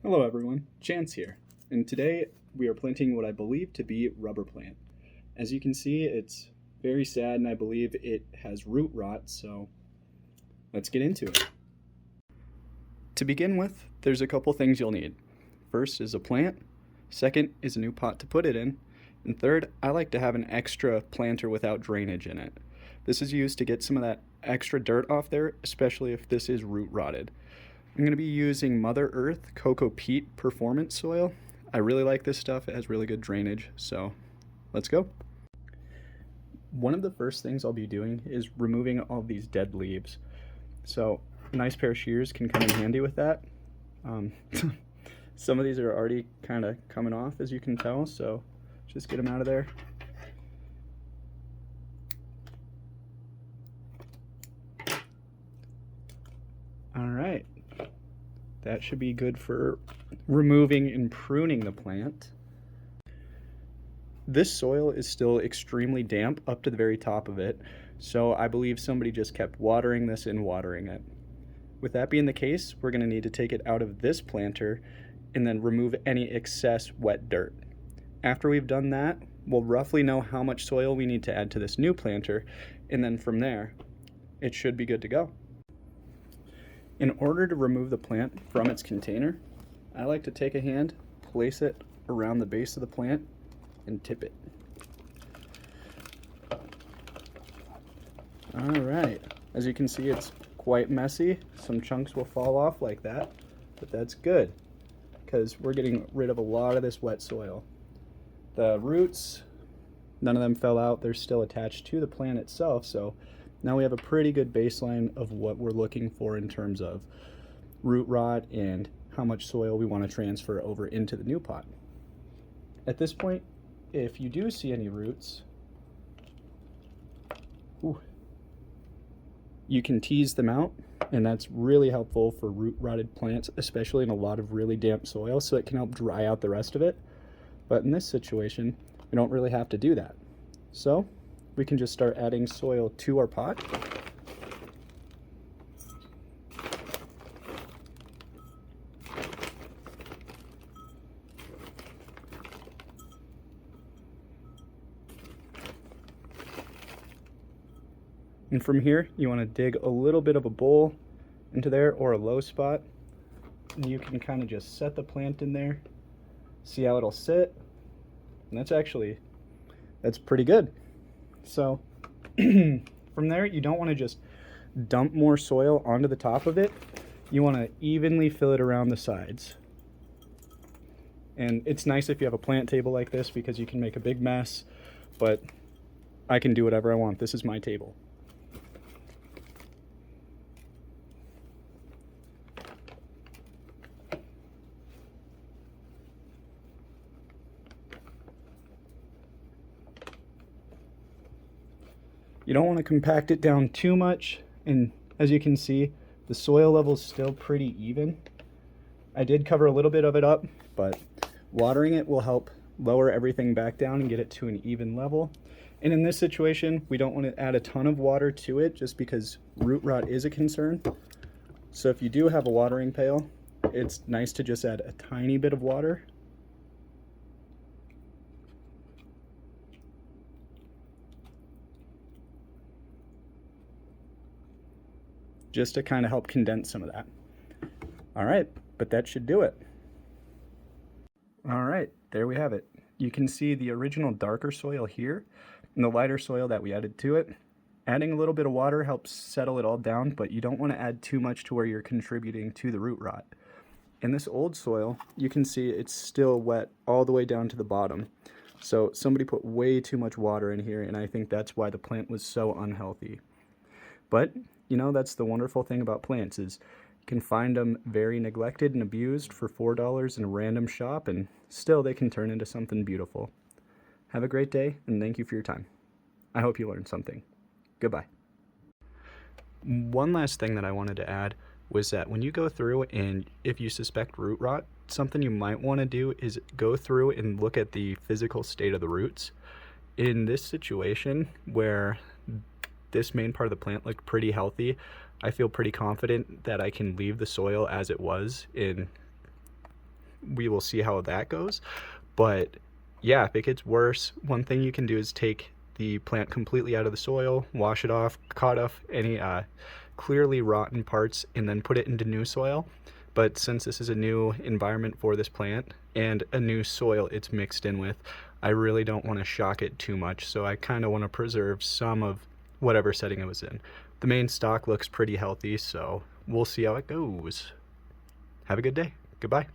Hello everyone, Chance here, and today we are planting what I believe to be rubber plant. As you can see, it's very sad and I believe it has root rot, so let's get into it. To begin with, there's a couple things you'll need. First is a plant, second is a new pot to put it in, and third, I like to have an extra planter without drainage in it. This is used to get some of that extra dirt off there, especially if this is root rotted. I'm going to be using Mother Earth Cocoa Peat Performance Soil. I really like this stuff. It has really good drainage, so let's go. One of the first things I'll be doing is removing all these dead leaves. So a nice pair of shears can come in handy with that. Some of these are already kind of coming off, as you can tell, so just get them out of there. All right. That should be good for removing and pruning the plant. This soil is still extremely damp up to the very top of it, so I believe somebody just kept watering this and watering it. With that being the case, we're going to need to take it out of this planter and then remove any excess wet dirt. After we've done that, we'll roughly know how much soil we need to add to this new planter, and then from there, it should be good to go. In order to remove the plant from its container, I like to take a hand, place it around the base of the plant, and tip it. All right, as you can see, it's quite messy. Some chunks will fall off like that, but that's good because we're getting rid of a lot of this wet soil. The roots, none of them fell out. They're still attached to the plant itself, so now we have a pretty good baseline of what we're looking for in terms of root rot and how much soil we want to transfer over into the new pot. At this point, if you do see any roots, you can tease them out, and that's really helpful for root rotted plants, especially in a lot of really damp soil, so it can help dry out the rest of it. But in this situation, we don't really have to do that. So we can just start adding soil to our pot. And from here, you want to dig a little bit of a bowl into there or a low spot. And you can kind of just set the plant in there, see how it'll sit. And that's pretty good. So from there, you don't want to just dump more soil onto the top of it. You want to evenly fill it around the sides. And it's nice if you have a plant table like this because you can make a big mess, but I can do whatever I want. This is my table. You don't want to compact it down too much, and as you can see, the soil level is still pretty even. I did cover a little bit of it up, but watering it will help lower everything back down and get it to an even level. And in this situation, we don't want to add a ton of water to it just because root rot is a concern. So if you do have a watering pail, it's nice to just add a tiny bit of water. Just to kind of help condense some of that. All right, but that should do it. All right, there we have it. You can see the original darker soil here and the lighter soil that we added to it. Adding a little bit of water helps settle it all down, but you don't want to add too much to where you're contributing to the root rot. In this old soil, you can see it's still wet all the way down to the bottom. So somebody put way too much water in here, and I think that's why the plant was so unhealthy. But you know, that's the wonderful thing about plants is you can find them very neglected and abused for $4 in a random shop, and still they can turn into something beautiful. Have a great day, and thank you for your time. I hope you learned something. Goodbye. One last thing that I wanted to add was that when you go through and if you suspect root rot, something you might want to do is go through and look at the physical state of the roots. In this situation where this main part of the plant looked pretty healthy, I feel pretty confident that I can leave the soil as it was and we will see how that goes. But yeah, if it gets worse, one thing you can do is take the plant completely out of the soil, wash it off, cut off any clearly rotten parts, and then put it into new soil. But since this is a new environment for this plant and a new soil it's mixed in with, I really don't want to shock it too much. So I kind of want to preserve some of whatever setting it was in. The main stock looks pretty healthy, so we'll see how it goes. Have a good day. Goodbye.